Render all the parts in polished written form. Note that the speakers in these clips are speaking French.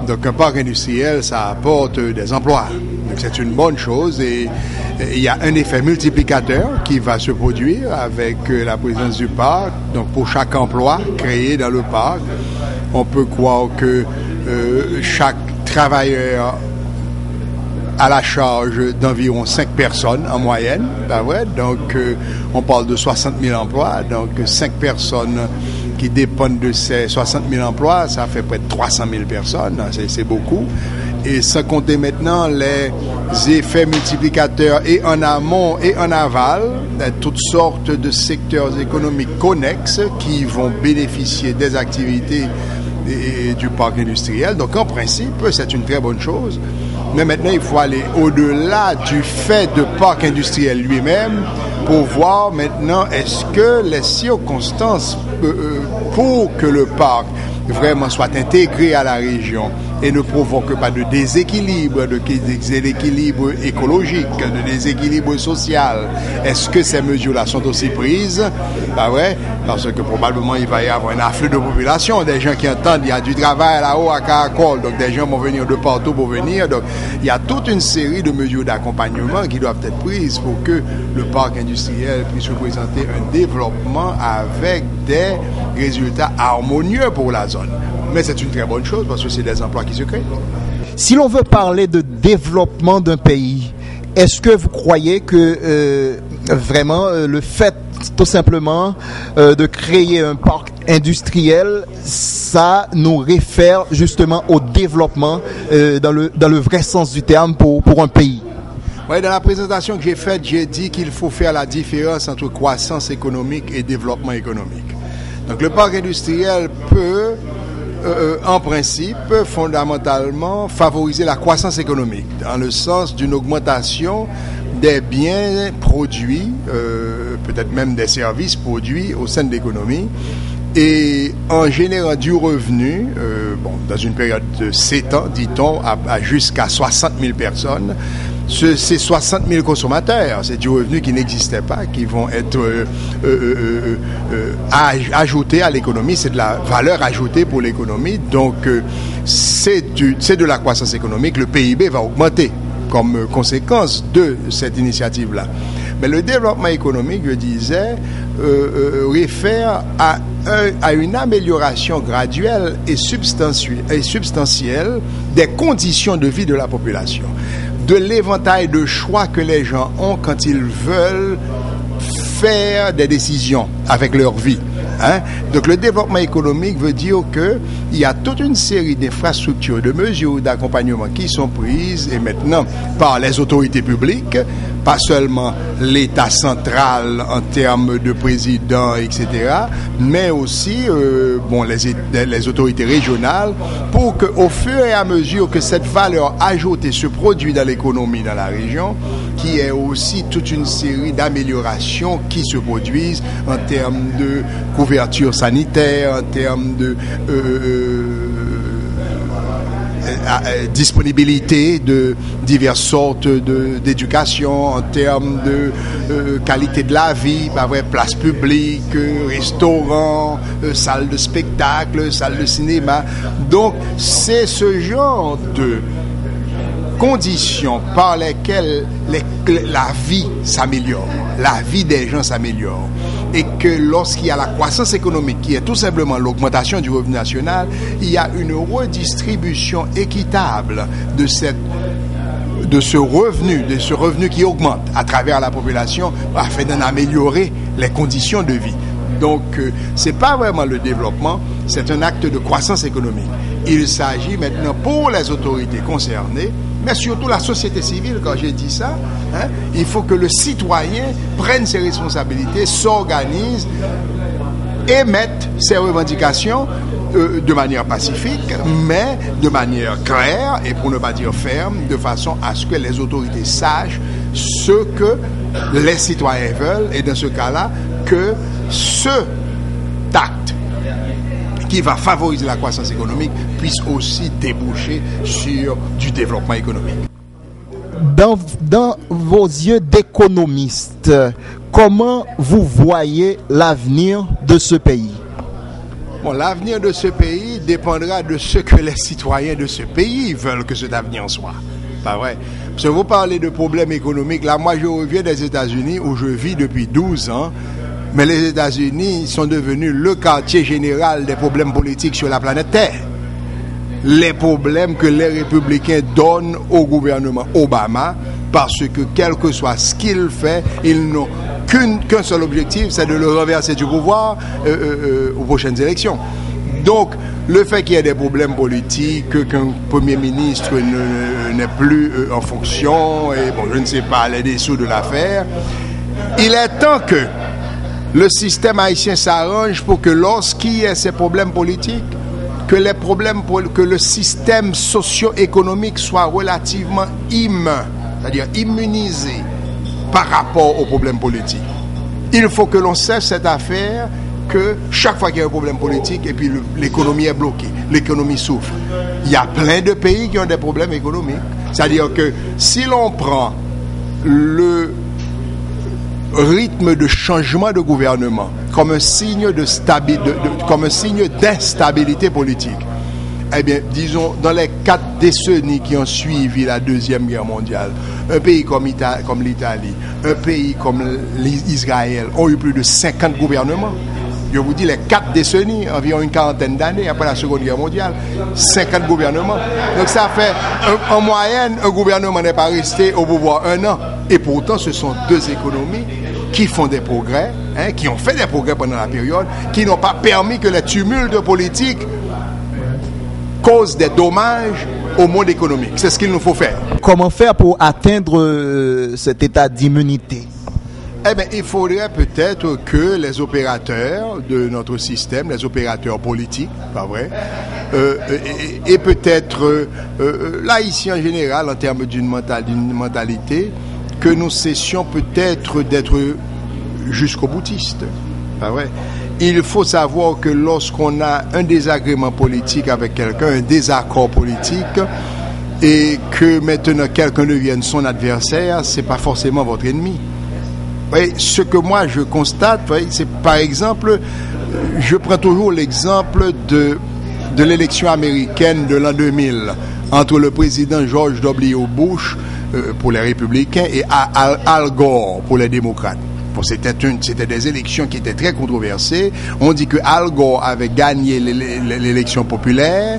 Donc un parc industriel, ça apporte des emplois. Donc c'est une bonne chose et il y a un effet multiplicateur qui va se produire avec la présence du parc. Donc pour chaque emploi créé dans le parc, on peut croire que chaque travailleur à la charge d'environ 5 personnes en moyenne. Ben ouais, donc on parle de 60 000 emplois. Donc 5 personnes qui dépendent de ces 60 000 emplois, ça fait près de 300 000 personnes. C'est beaucoup. Et sans compter maintenant les effets multiplicateurs et en amont et en aval, toutes sortes de secteurs économiques connexes qui vont bénéficier des activités et du parc industriel. Donc en principe, c'est une très bonne chose. Mais maintenant, il faut aller au-delà du fait de parc industriel lui-même pour voir maintenant est-ce que les circonstances pour que le parc vraiment soit intégré à la région et ne provoque pas de déséquilibre, de déséquilibre écologique, de déséquilibre social. Est-ce que ces mesures-là sont aussi prises? Ben ouais, parce que probablement il va y avoir un afflux de population, des gens qui entendent, il y a du travail là-haut à Caracol, donc des gens vont venir de partout pour venir. Donc il y a toute une série de mesures d'accompagnement qui doivent être prises pour que le parc industriel puisse représenter un développement avec des résultats harmonieux pour la zone. Mais c'est une très bonne chose parce que c'est des emplois qui se créent. Si l'on veut parler de développement d'un pays, est-ce que vous croyez que vraiment le fait tout simplement de créer un parc industriel, ça nous réfère justement au développement dans le vrai sens du terme pour un pays? Oui, dans la présentation que j'ai faite, j'ai dit qu'il faut faire la différence entre croissance économique et développement économique. Donc le parc industriel peut en principe, fondamentalement, favoriser la croissance économique, dans le sens d'une augmentation des biens produits, peut-être même des services produits au sein de l'économie, et en générant du revenu, dans une période de 7 ans, dit-on, à jusqu'à 60 000 personnes, ces 60 000 consommateurs, c'est du revenu qui n'existait pas, qui vont être ajoutés à l'économie, c'est de la valeur ajoutée pour l'économie, donc c'est de la croissance économique, le PIB va augmenter comme conséquence de cette initiative-là. Mais le développement économique, je disais, réfère à une amélioration graduelle et substantielle des conditions de vie de la population, de l'éventail de choix que les gens ont quand ils veulent faire des décisions avec leur vie. Donc le développement économique veut dire qu'il y a toute une série d'infrastructures, de mesures d'accompagnement qui sont prises et maintenant par les autorités publiques, pas seulement l'État central en termes de président, etc., mais aussi les autorités régionales pour qu'au fur et à mesure que cette valeur ajoutée se produit dans l'économie dans la région, qu'il y ait aussi toute une série d'améliorations qui se produisent en termes de couverture sanitaire, en termes de disponibilité de diverses sortes d'éducation, en termes de qualité de la vie, places publiques, restaurants, salles de spectacle, salles de cinéma. Donc c'est ce genre de conditions par lesquelles la vie s'améliore, la vie des gens s'améliore, et que lorsqu'il y a la croissance économique, qui est tout simplement l'augmentation du revenu national, il y a une redistribution équitable de ce revenu qui augmente à travers la population afin d'en améliorer les conditions de vie. Donc, c'est pas vraiment le développement, c'est un acte de croissance économique. Il s'agit maintenant pour les autorités concernées, mais surtout la société civile, quand j'ai dit ça, il faut que le citoyen prenne ses responsabilités, s'organise, émette ses revendications de manière pacifique, mais de manière claire et pour ne pas dire ferme, de façon à ce que les autorités sachent ce que les citoyens veulent et dans ce cas-là, que ce acte qui va favoriser la croissance économique puisse aussi déboucher sur du développement économique. Dans vos yeux d'économiste, comment vous voyez l'avenir de ce pays? Bon, l'avenir de ce pays dépendra de ce que les citoyens de ce pays veulent que cet avenir soit. Pas vrai? Parce que vous parlez de problèmes économiques. Là, moi, je reviens des États-Unis où je vis depuis 12 ans. Mais les États-Unis sont devenus le quartier général des problèmes politiques sur la planète Terre. Les problèmes que les républicains donnent au gouvernement Obama, parce que quel que soit ce qu'il fait, ils n'ont qu'un seul objectif, c'est de le renverser du pouvoir aux prochaines élections. Donc, le fait qu'il y ait des problèmes politiques, qu'un premier ministre n'est plus en fonction, et bon, je ne sais pas les dessous de l'affaire, il est temps que le système haïtien s'arrange pour que lorsqu'il y ait ces problèmes politiques, que le système socio-économique soit relativement humain, c'est-à-dire immunisé par rapport aux problèmes politiques. Il faut que l'on cesse cette affaire que chaque fois qu'il y a un problème politique et puis l'économie est bloquée, l'économie souffre. Il y a plein de pays qui ont des problèmes économiques. C'est-à-dire que si l'on prend le rythme de changement de gouvernement comme un signe d'instabilité politique, eh bien, disons, dans les 4 décennies qui ont suivi la Deuxième Guerre mondiale, un pays comme l'Italie, un pays comme l'Israël ont eu plus de 50 gouvernements. Je vous dis, les 4 décennies, environ une quarantaine d'années après la Seconde Guerre mondiale, 50 gouvernements. Donc ça fait, en moyenne, un gouvernement n'est pas resté au pouvoir 1 an. Et pourtant, ce sont 2 économies qui font des progrès, qui ont fait des progrès pendant la période, qui n'ont pas permis que les tumultes politiques causent des dommages au monde économique. C'est ce qu'il nous faut faire. Comment faire pour atteindre cet état d'immunité? Eh bien, il faudrait peut-être que les opérateurs de notre système, les opérateurs politiques, pas vrai, et peut-être l'haïtien en général, en termes d'une mentalité, que nous cessions peut-être d'être jusqu'au boutiste. Pas vrai? Il faut savoir que lorsqu'on a un désagrément politique avec quelqu'un, un désaccord politique, et que maintenant quelqu'un devienne son adversaire, c'est pas forcément votre ennemi. Oui, ce que moi je constate, c'est par exemple, je prends toujours l'exemple de l'élection américaine de l'an 2000 entre le président George W. Bush pour les républicains et Al Gore pour les démocrates. Bon, c'était des élections qui étaient très controversées. On dit que Al Gore avait gagné l'élection populaire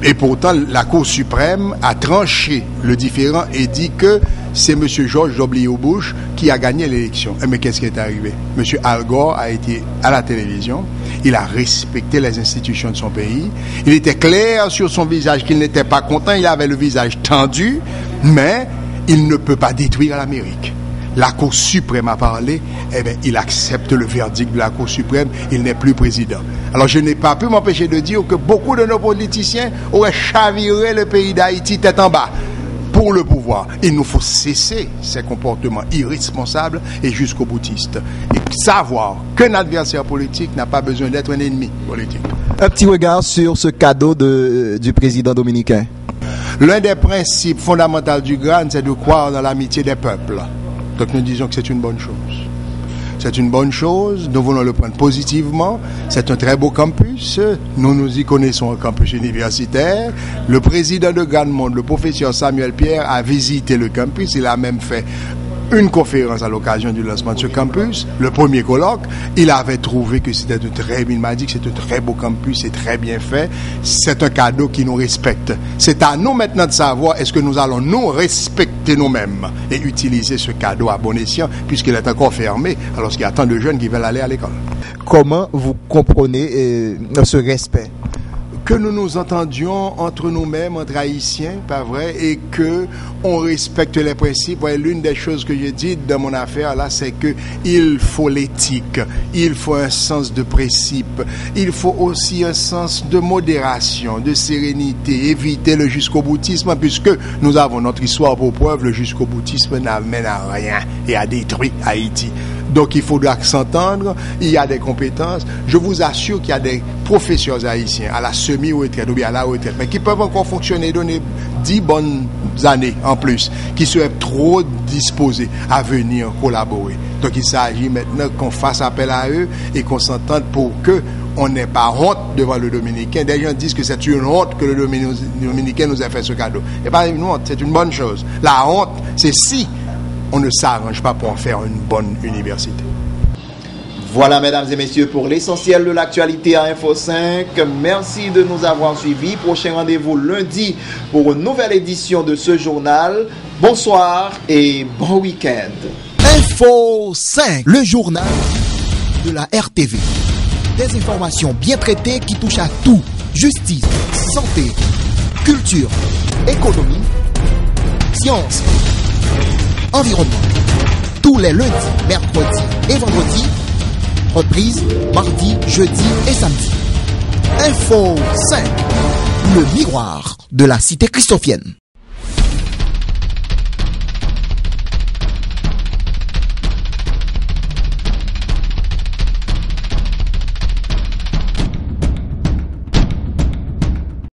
et pourtant la Cour suprême a tranché le différend et dit que c'est M. George W. Bush qui a gagné l'élection. Mais qu'est-ce qui est arrivé? M. Al Gore a été à la télévision, il a respecté les institutions de son pays, il était clair sur son visage qu'il n'était pas content, il avait le visage tendu, mais il ne peut pas détruire l'Amérique. La Cour suprême a parlé, eh bien, il accepte le verdict de la Cour suprême, il n'est plus président. Alors je n'ai pas pu m'empêcher de dire que beaucoup de nos politiciens auraient chaviré le pays d'Haïti tête en bas pour le pouvoir. Il nous faut cesser ces comportements irresponsables et jusqu'au boutiste. Et savoir qu'un adversaire politique n'a pas besoin d'être un ennemi politique. Un petit regard sur ce cadeau du président dominicain. L'un des principes fondamentaux du GRAN, c'est de croire dans l'amitié des peuples. Donc nous disons que c'est une bonne chose. C'est une bonne chose, nous voulons le prendre positivement. C'est un très beau campus, nous nous y connaissons au campus universitaire. Le président de GRAN Monde, le professeur Samuel Pierre, a visité le campus, il a même fait une conférence à l'occasion du lancement de ce campus, le premier colloque. Il avait trouvé que c'était il m'a dit que c'est un très beau campus, c'est très bien fait, c'est un cadeau qui nous respecte. C'est à nous maintenant de savoir est-ce que nous allons nous respecter nous-mêmes et utiliser ce cadeau à bon escient puisqu'il est encore fermé alors qu'il y a tant de jeunes qui veulent aller à l'école. Comment vous comprenez ce respect? Que nous nous entendions entre nous-mêmes, entre Haïtiens, pas vrai, et que on respecte les principes. Ouais, l'une des choses que j'ai dites dans mon affaire là, c'est que il faut l'éthique, il faut un sens de principe, il faut aussi un sens de modération, de sérénité, éviter le jusqu'au-boutisme, puisque nous avons notre histoire pour preuve, le jusqu'au-boutisme n'amène à rien et a détruit Haïti. Donc il faudra s'entendre, il y a des compétences. Je vous assure qu'il y a des professeurs haïtiens à la semi-retraite ou bien à la retraite, mais qui peuvent encore fonctionner, donner 10 bonnes années en plus, qui seraient trop disposés à venir collaborer. Donc il s'agit maintenant qu'on fasse appel à eux et qu'on s'entende pour que on n'est pas honte devant le Dominicain. Des gens disent que c'est une honte que le Dominicain nous ait fait ce cadeau. Et pas une honte, c'est une bonne chose. La honte, c'est si on ne s'arrange pas pour en faire une bonne université. Voilà, mesdames et messieurs, pour l'essentiel de l'actualité à Info 5. Merci de nous avoir suivis. Prochain rendez-vous lundi pour une nouvelle édition de ce journal. Bonsoir et bon week-end. Info 5, le journal de la RTV. Des informations bien traitées qui touchent à tout. Justice, santé, culture, économie, sciences, environnement. Tous les lundis, mercredis et vendredis. Reprise mardi, jeudi et samedi. Info 5, le miroir de la cité christophienne.